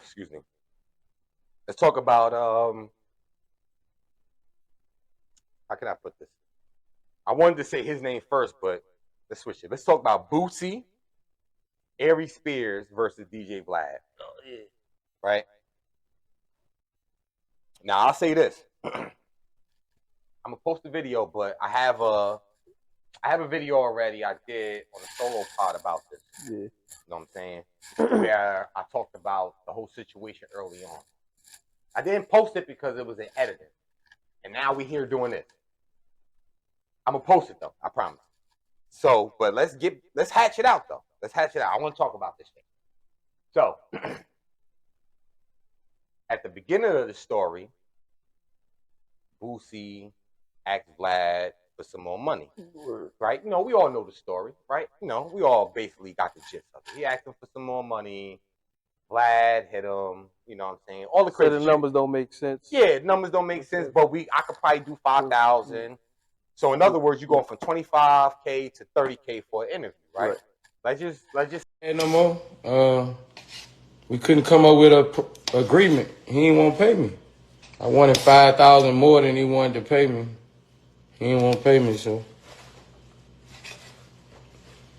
excuse me. Let's talk about how can I put this? I wanted to say his name first, but let's switch it. Let's talk about Boosie, Aries Spears versus DJ Vlad. Oh yeah. Right? Now I'll say this. I'm gonna post a video, but I have a video already I did on a solo pod about this. Yeah. You know what I'm saying? Where I talked about the whole situation early on. I didn't post it because it was an editing. And now we're here doing this. I'm gonna post it though, I promise. So, but let's hatch it out though. Let's hatch it out. I want to talk about this thing. So, at the beginning of the story, Boosie asked Vlad for some more money, right? You know, we all know the story, right? You know, we all basically got the gist of it. He asked him for some more money. Vlad hit him. You know what I'm saying? All the crazy So the numbers don't make sense. Yeah, numbers don't make sense, but I could probably do 5,000. So in other words, you're going from 25K to 30K for an interview, right? Let's just no more. We couldn't come up with a agreement. He didn't want to pay me. I wanted 5,000 more than he wanted to pay me. He didn't want to pay me, so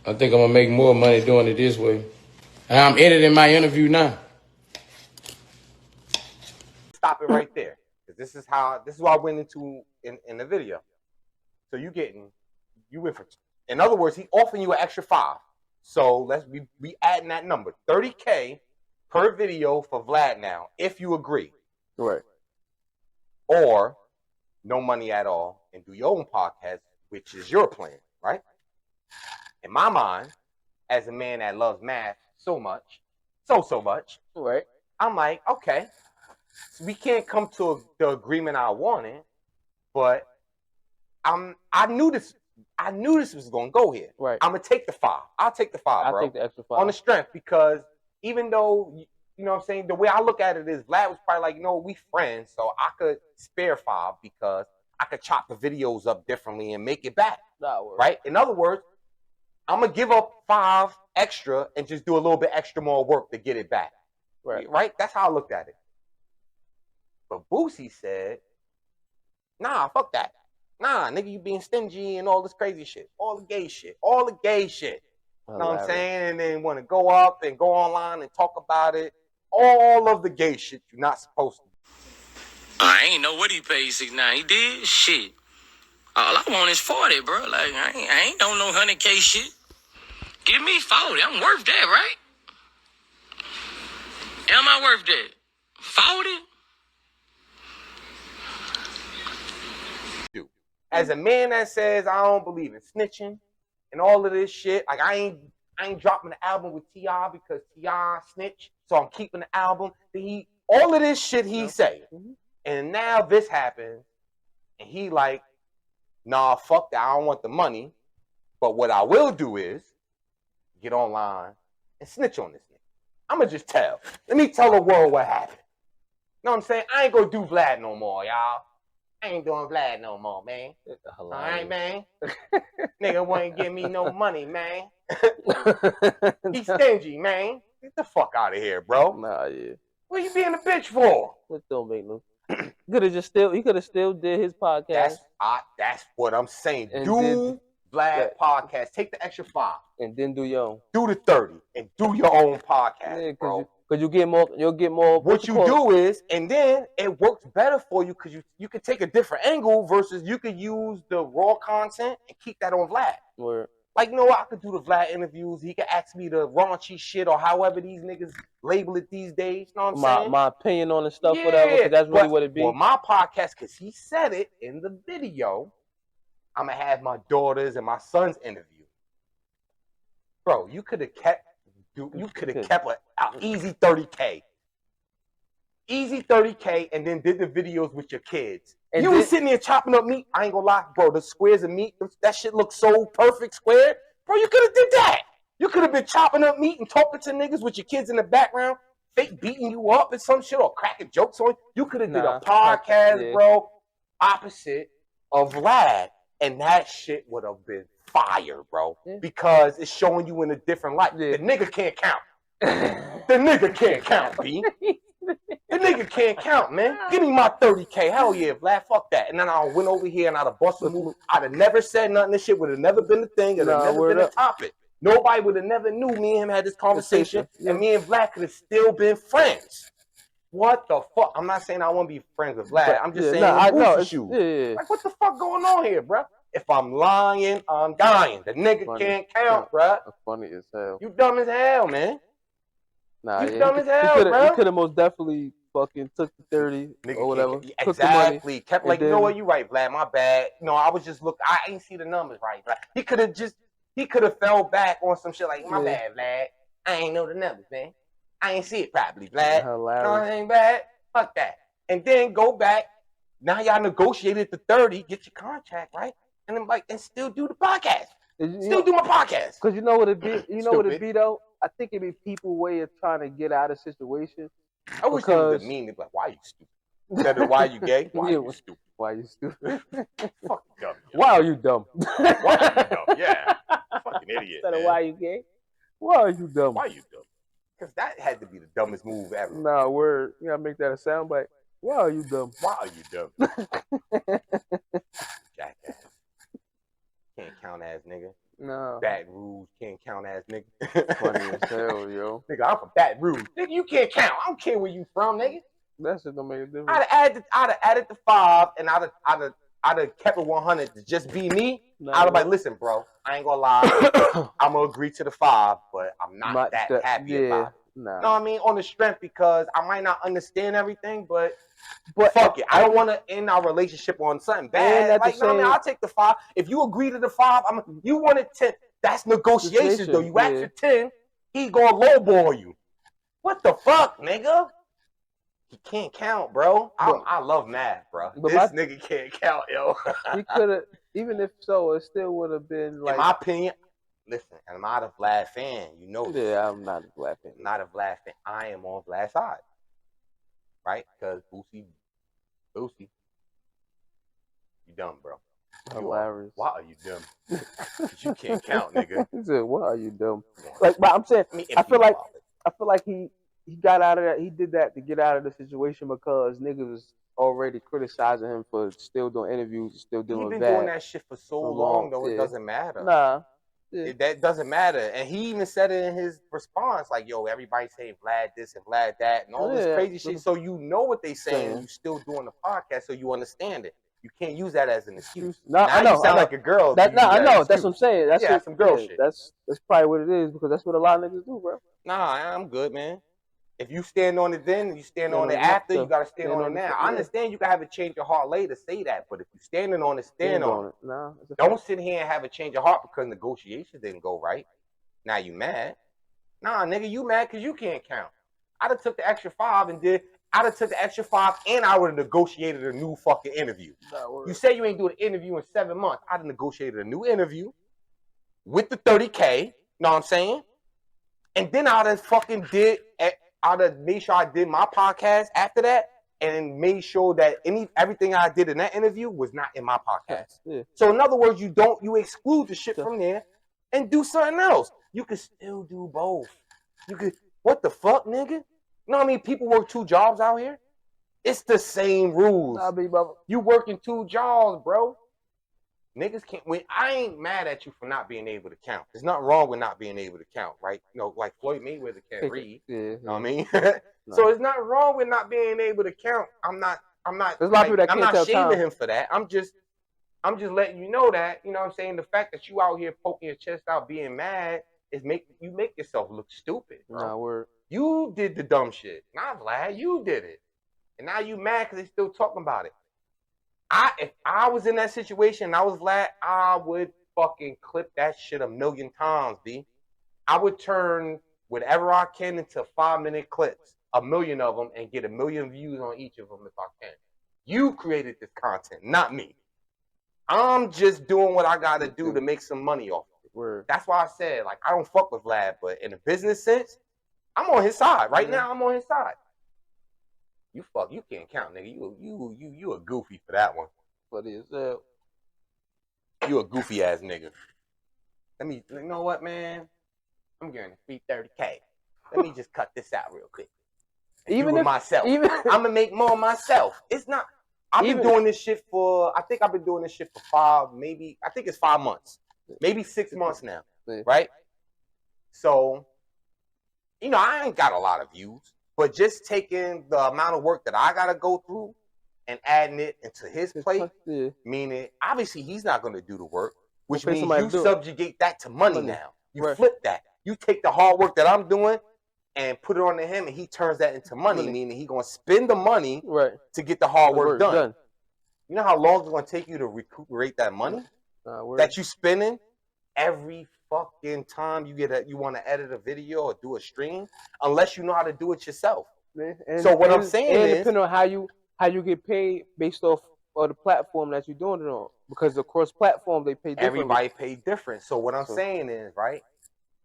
I think I'm gonna make more money doing it this way. And I'm editing my interview now. Stop it right there, because this is what I went into in the video. So you went for, in other words, he offering you an extra 5. So we adding that number, 30K per video for Vlad now, if you agree. Right. Or no money at all and do your own podcast, which is your plan, right? In my mind, as a man that loves math so much, so much, right? I'm like, okay, so we can't come to the agreement I wanted, but I knew this was gonna go here. Right. I'm gonna take the 5. I'll take the 5, bro. I'll take the extra 5 on the strength, because even though you know what I'm saying, the way I look at it is Vlad was probably like, you know, we friends, so I could spare 5 because I could chop the videos up differently and make it back. Right? In other words, I'm gonna give up 5 extra and just do a little bit extra more work to get it back. Right? That's how I looked at it. But Boosie said, nah, fuck that. Nah, nigga, you being stingy and all this crazy shit. All the gay shit. All the gay shit. You know what I'm saying? And then want to go up and go online and talk about it. All of the gay shit you're not supposed to. I ain't know what he paid 6'9". He did shit. All I want is 40, bro. Like, I ain't on no 100K shit. Give me 40. I'm worth that, right? Am I worth that? 40? As a man that says I don't believe in snitching and all of this shit, like I ain't dropping the album with T.I. because T.I. snitch, so I'm keeping the album. All of this shit he say, and now this happens, and he like, nah, fuck that, I don't want the money, but what I will do is get online and snitch on this nigga. I'ma just tell. Let me tell the world what happened. You know what I'm saying? I ain't gonna do Vlad no more, y'all. I ain't doing Vlad no more, man. All right, man. Nigga wouldn't give me no money, man. He's stingy, man. Get the fuck out of here, bro. Nah, yeah. What you being a bitch for? That don't make no. He could have still did his podcast. That's what I'm saying. And do Vlad podcast. Take the extra 5. And then do your own. Do the 30 and do your own podcast, bro. Because you'll get more. What you do is, and then it works better for you because you can take a different angle versus you could use the raw content and keep that on Vlad. Word. Like, you know what? I could do the Vlad interviews. He could ask me the raunchy shit or however these niggas label it these days. You know what I'm saying? My opinion on the stuff, whatever, because that's really what it be. Well, my podcast, because he said it in the video, I'm going to have my daughters and my son's interview. Bro, you could have kept an easy 30K. Easy 30K, and then did the videos with your kids. And you was sitting there chopping up meat. I ain't gonna lie, bro. The squares of meat, that shit looks so perfect square. Bro, you could have did that. You could have been chopping up meat and talking to niggas with your kids in the background, fake beating you up and some shit or cracking jokes on you. You could have did a podcast, bro, opposite of Vlad. And that shit would have been fire, bro. Because it's showing you in a different light. The nigga can't count. The nigga can't count, B. The nigga can't count, man. Give me my 30K. Hell yeah, Vlad. Fuck that. And then I went over here and I'd have bust a move. I'd have never said nothing. This shit would have never been a thing. It would have never been a topic. Nobody would have never knew me and him had this conversation. And me and Vlad could have still been friends. What the fuck? I'm not saying I want to be friends with Vlad. I'm just saying Boosie shoes. Yeah. Like, what the fuck going on here, bro? If I'm lying, I'm dying. The nigga can't count, bro. That's funny as hell. You dumb as hell, man. Nah, you dumb as hell, bro. He could have most definitely fucking took the 30 nigga or whatever. Exactly. Kept like, you know what? You right, Vlad. My bad. No, I was just looking. I ain't see the numbers right, Vlad. He could have fell back on some shit like, my bad, Vlad. I ain't know the numbers, man. I ain't see it properly, Vlad. Hilarious. No, it ain't bad. Fuck that. And then go back. Now y'all negotiated the 30. Get your contract right, and then and still do the podcast. Still do my podcast. Cause you know what it be. You know what it be though. I think it be people way of trying to get out of situation. I wish it was a meaning, like, why are you stupid? Instead of why you gay? Why are you stupid? Why are you stupid? Fuck dumb. Why are you dumb? Why are you dumb? Yeah. Fucking idiot. Instead of why are you gay? Why are you dumb? Why are you dumb? Because that had to be the dumbest move ever. Nah, word. You gotta make that a soundbite. Why are you dumb? Why are you dumb? Jackass. Can't count ass nigga. No. Baton Rouge can't count ass nigga. Funny as hell, yo. Nigga, I'm from Baton Rouge. Nigga, you can't count. I don't care where you from, nigga. That shit don't make a difference. I'd have added the 5 and I'd have kept it 100 to just be me. I'd have like, listen, bro, I ain't gonna lie. I'm gonna agree to the 5, but I'm not that happy about it. Nah. Know what I mean? On the strength, because I might not understand everything, but fuck it. I don't want to end our relationship on something bad. Like, no, I mean, I'll take the 5. If you agree to the 5, you wanted 10. That's negotiations, though. You ask for 10, he gonna lowball you. What the fuck, nigga? He can't count, bro. I love math, bro. This nigga can't count, yo. He could have, even if so, it still would have been like. In my opinion, listen, I'm not a Vlad fan. You know this. Yeah, I'm not a Vlad fan. I'm not a Vlad fan. I am on Vlad's side. Right? Because Boosie, you dumb, bro. Hilarious. Why are you dumb? Because you can't count, nigga. He said, why are you dumb? Like, but I'm saying, I feel like he got out of that. He did that to get out of the situation because niggas was already criticizing him for still doing interviews and still doing He's been bad. doing that shit for so long, though. It doesn't matter. Nah. That doesn't matter. And he even said it in his response, like, yo, everybody saying Vlad this and Vlad that and all this crazy shit. So you know what they saying and you still doing the podcast, so you understand it. You can't use that as an excuse. No, I know. You sound like a girl. I know. That's what I'm saying. That's some girl shit. That's probably what it is, because that's what a lot of niggas do, bro. Nah, I'm good, man. If you stand on it then, and you stand on it after, you gotta stand on it now. I understand you can have a change of heart later, say that, but if you standing on it, stand on it. Nah, don't sit here and have a change of heart because negotiations didn't go right. Now you mad? Nah, nigga, you mad because you can't count. I'd have took the extra 5 and I'd have took the extra 5 and I would have negotiated a new fucking interview. You say you ain't doing an interview in 7 months. I'd have negotiated a new interview with the 30K. Know what I'm saying? And then I'd have fucking I'd have made sure I did my podcast after that and made sure that everything I did in that interview was not in my podcast. Yeah. So in other words, you exclude the shit from there and do something else. You could still do both. What the fuck, nigga? You know what I mean? People work 2 jobs out here. It's the same rules. You working 2 jobs, bro. Niggas can't win. I ain't mad at you for not being able to count. There's nothing wrong with not being able to count, right? You know, like Floyd Mayweather can't read. You know what I mean? So it's not wrong with not being able to count. I'm not There's a lot of people that can't tell time. I'm not shaming him for that. I'm just letting you know that, you know what I'm saying? The fact that you out here poking your chest out being mad is make yourself look stupid, bro. Nah, word. You did the dumb shit. Not Vlad, you did it. And now you mad because they still talking about it. If I was in that situation and I was Vlad, I would fucking clip that shit 1,000,000 times, B. I would turn whatever I can into 5-minute clips, 1,000,000 of them, and get 1,000,000 views on each of them if I can. You created this content, not me. I'm just doing what I gotta do to make some money off of it. Word. That's why I said, like, I don't fuck with Vlad, but in a business sense, I'm on his side. Right now, I'm on his side. You can't count, nigga. You a goofy for that one. Funny as hell. You a goofy ass nigga. You know what, man? I'm getting a free 30K. let me just cut this out real quick. Even do it if myself. even I'm gonna make more myself. It's not. I've been doing this shit for. I think I've been doing this shit for 5, maybe. I think it's 5 months, maybe 6 months now, right? So, you know, I ain't got a lot of views, but just taking the amount of work that I gotta go through and adding it into his plate, meaning obviously he's not gonna do the work, which means you subjugate that to money now. You flip that. You take the hard work that I'm doing and put it on to him, and he turns that into money. Meaning he's gonna spend the money to get the hard work done. You know how long it's gonna take you to recuperate that money that you spending every fucking time you want to edit a video or do a stream, unless you know how to do it yourself. So what I'm saying is, depending on how you get paid based off of the platform that you're doing it on, because of course platform they pay differently. Everybody pay different. So what I'm saying is, right,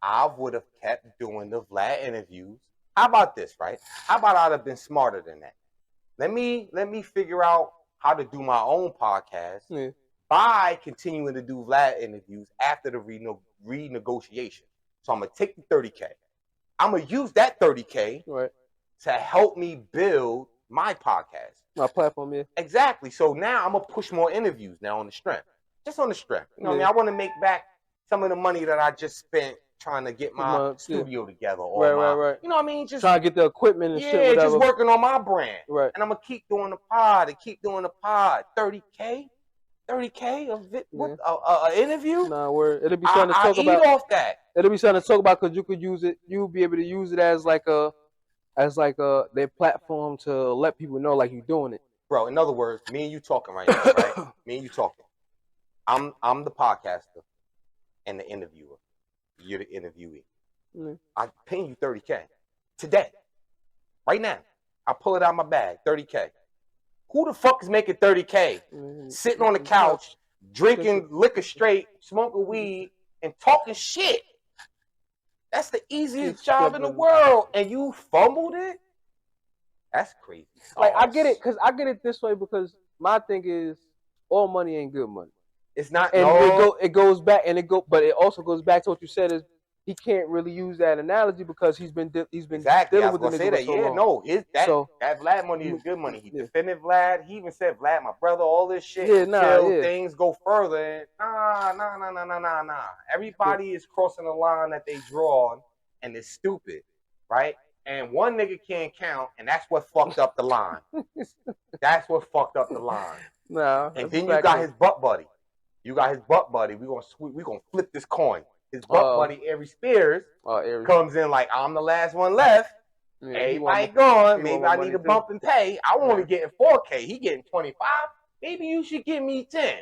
I would have kept doing the Vlad interviews. How about this, right? How about I'd have been smarter than that? Let me figure out how to do my own podcast by continuing to do Vlad interviews after the renegotiation. So I'm gonna take the 30K. I'm gonna use that 30K to help me build my podcast, my platform. Exactly. So now I'm gonna push more interviews now on the strength, just on the strength. You know what I mean? I want to make back some of the money that I just spent trying to get my studio together, or you know what I mean? Just trying to get the equipment and shit. Yeah, just working on my brand. And I'm gonna keep doing the pod and keep doing the pod. 30K of it, what an interview? Nah, it'll be something to talk about. Off that. It'll be something to talk about because you could use it. You'll be able to use it as like their platform to let people know like you're doing it. Bro, in other words, me and you talking right now, right? Me and you talking. I'm the podcaster and the interviewer. You're the interviewee. I'm paying you 30K today, right now. I pull it out of my bag, 30K. Who the fuck is making 30K? Sitting on the couch, drinking liquor straight, smoking weed, and talking shit. That's the easiest job in the world, and you fumbled it? That's crazy. Like, I get it, because I get it this way, because my thing is all money ain't good money. It's not. And it goes back, but it also goes back to what you said is he can't really use that analogy because he's been exactly. dealing with the nigga for so long. That Vlad money is good money. He defended Vlad. He even said Vlad, my brother, all this shit until things go further. And nah. Everybody is crossing the line that they drawn, and it's stupid, right? And one nigga can't count, and that's what fucked up the line. That's what fucked up the line. Nah. And then you got his butt buddy. We gonna flip this coin. His butt buddy Aries Spears comes in like, I'm the last one left. Everybody gone. Maybe I need a bump in pay. I only getting 4K. He getting 25. Maybe you should give me 10.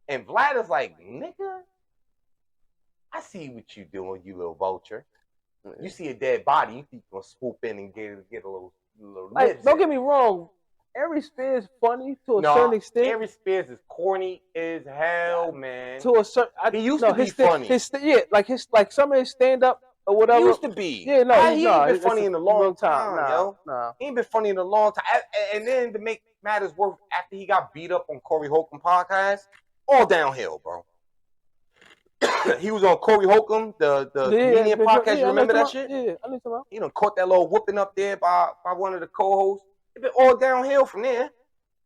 And Vlad is like, nigga, I see what you doing, you little vulture. You see a dead body, you think you're gonna swoop in and get a little like, don't get me wrong. Aries Spears funny to a certain extent. Aries Spears is corny as hell, man. To a certain, he used to be funny. Like some of his stand up or whatever. He used to be. Yeah, no, he ain't been funny in a long time, yo. He ain't been funny in a long time. And then to make matters worse, after he got beat up on Corey Holcomb podcast, all downhill, bro. He was on Corey Holcomb, the comedian podcast. You remember that shit? Yeah, I need to. He done caught that little whooping up there by one of the co-hosts. It's been all downhill from there.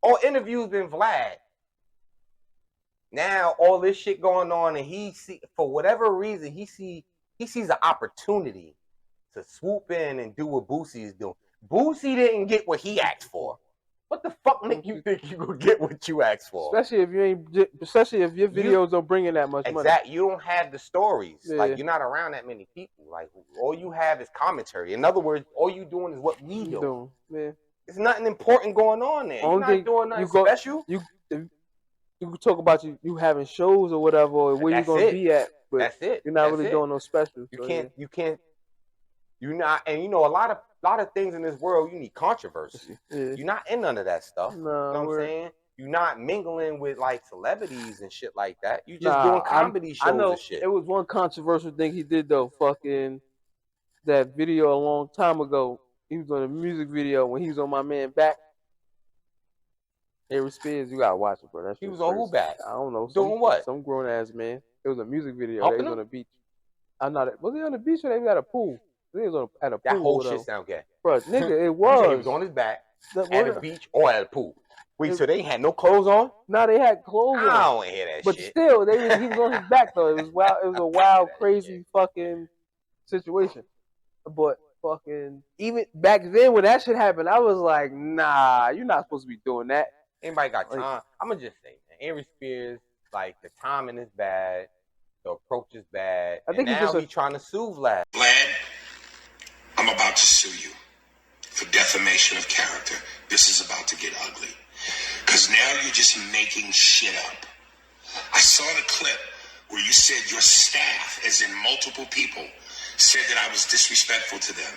All interviews been Vlad. Now all this shit going on, and for whatever reason he sees an opportunity to swoop in and do what Boosie is doing. Boosie didn't get what he asked for. What the fuck make you think you gonna get what you asked for? Especially if your videos don't bring in that much money. Exactly. You don't have the stories. Yeah. Like, you're not around that many people. Like, all you have is commentary. In other words, all you doing is what we do. Yeah. There's nothing important going on there. You're not doing nothing special. You can talk about you having shows or whatever, or where you're gonna be at. But that's it. You're not really doing no specials. You're not, and you know, a lot of things in this world, you need controversy. Yeah. You're not in none of that stuff. No, you know what I'm saying? You're not mingling with like celebrities and shit like that. You just doing comedy shows and shit. It was one controversial thing he did though. Fucking that video a long time ago. He was on a music video when he was on my man back. Aries Spears, you gotta watch it, bro. He was on who back? I don't know. Doing what? Some grown ass man. It was a music video. They was on the beach. I'm not. Was he on the beach or they was at a pool? He was at a pool. That whole shit sound gay. Bro, nigga, it was. He was on his back at a beach or at a pool. Wait, so they had no clothes on? No, they had clothes on. I don't want to hear that but shit. But still, he was on his back though. It was wild. It was a wild, crazy fucking situation. But fucking even back then when that shit happened, I was like, nah, you're not supposed to be doing that. Anybody got time? I'm gonna just say, man, Aries Spears, like the timing is bad, the approach is bad. I think he's trying to sue Vlad. Vlad, I'm about to sue you for defamation of character. This is about to get ugly. Because now you're just making shit up. I saw the clip where you said your staff, as in multiple people, said that I was disrespectful to them.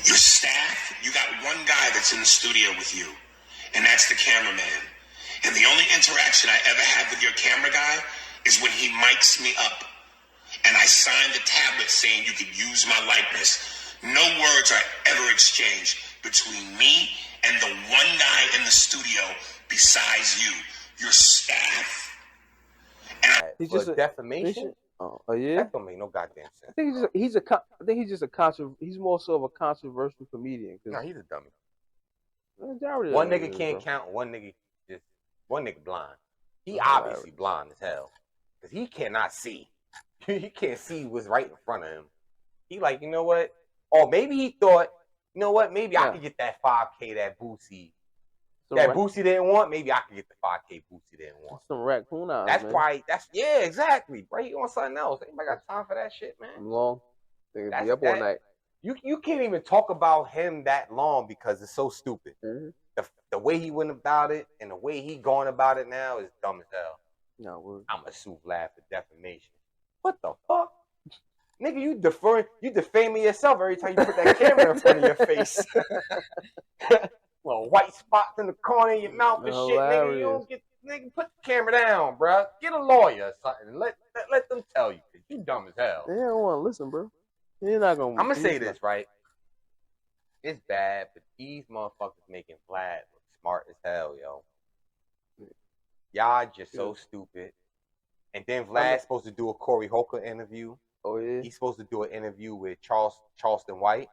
Your staff, you got one guy that's in the studio with you, and that's the cameraman. And the only interaction I ever have with your camera guy is when he mics me up. And I signed the tablet saying you could use my likeness. No words are ever exchanged between me and the one guy in the studio besides you. Your staff. And he's just a defamation. Oh yeah, that don't make no goddamn sense. I think he's more so of a controversial comedian. No, he's a dummy. One nigga can't count. One nigga blind. He obviously blind as hell because he cannot see. He can't see what's right in front of him. He like, you know what? Or maybe he thought, you know what? Maybe I could get that 5K that Boosie. Boosie didn't want. Maybe I could get the 5K Boosie didn't want. Some raccoon eyes. That's probably. Yeah, exactly. Bro, he on something else. Anybody got time for that shit, man? Long. They be up all night. You can't even talk about him that long because it's so stupid. Mm-hmm. The way he went about it and the way he going about it now is dumb as hell. No, I'm gonna sue Vlad for defamation. What the fuck? Nigga, you defaming yourself every time you put that camera in front of your face. Well, white spots in the corner of your mouth and shit, nigga. You don't get, nigga, put the camera down, bro. Get a lawyer or something and let them tell you, cause you dumb as hell. They don't want to listen, bro. You're not gonna. I'm gonna say this, right? It's bad, but these motherfuckers making Vlad look smart as hell, yo. Y'all just so stupid. And then Vlad's supposed to do a Corey Holcomb interview. Oh yeah. He's supposed to do an interview with Charleston White.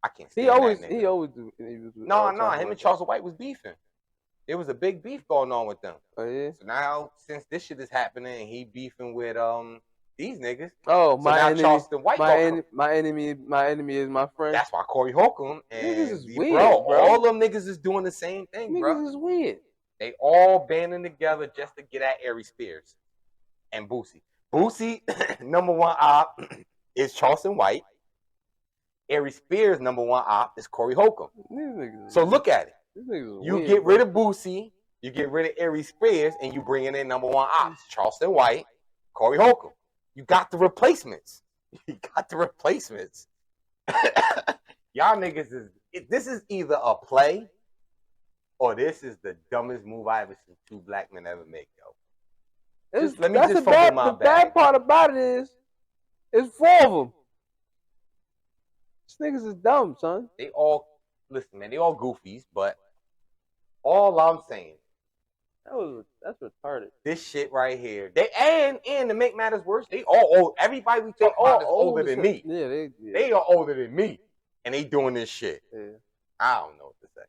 I can't stand He always do interviews with No, him and Charleston White was beefing. There was a big beef going on with them. Oh yeah. So now since this shit is happening, he beefing with these niggas. Oh, so now Charleston White. My enemy is my friend. That's why Corey Holcomb and niggas is weird, bro. All them niggas is doing the same thing, niggas bro. Niggas is weird. They all banding together just to get at Aries Spears and Boosie. Boosie, number one op is Charleston White. Aries Spears, number one op is Corey Holcomb. So look at it. You get rid of Boosie, you get rid of Aries Spears, and you bring in number one ops, Charleston White, Corey Holcomb. You got the replacements. Y'all niggas this is either a play or this is the dumbest move I ever seen two black men ever make, yo. Let me just fumble my bag. The bad part about it is, it's four of them. These niggas is dumb, son. They all goofies, but all I'm saying, that's retarded. This shit right here. And to make matters worse, they all old. Everybody we talk about is older than me. Yeah, they are older than me, and they doing this shit. Yeah. I don't know what to say.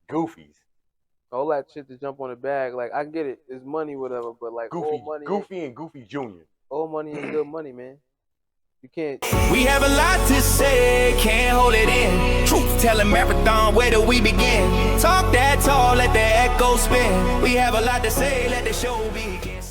Goofies. All that shit to jump on the bag, like I get it, it's money, whatever, but like Goofy and Goofy Jr. All money ain't good money, man. You can't. We have a lot to say, can't hold it in. Truth telling marathon, where do we begin? Talk that tall, let the echo spin. We have a lot to say, let the show begin.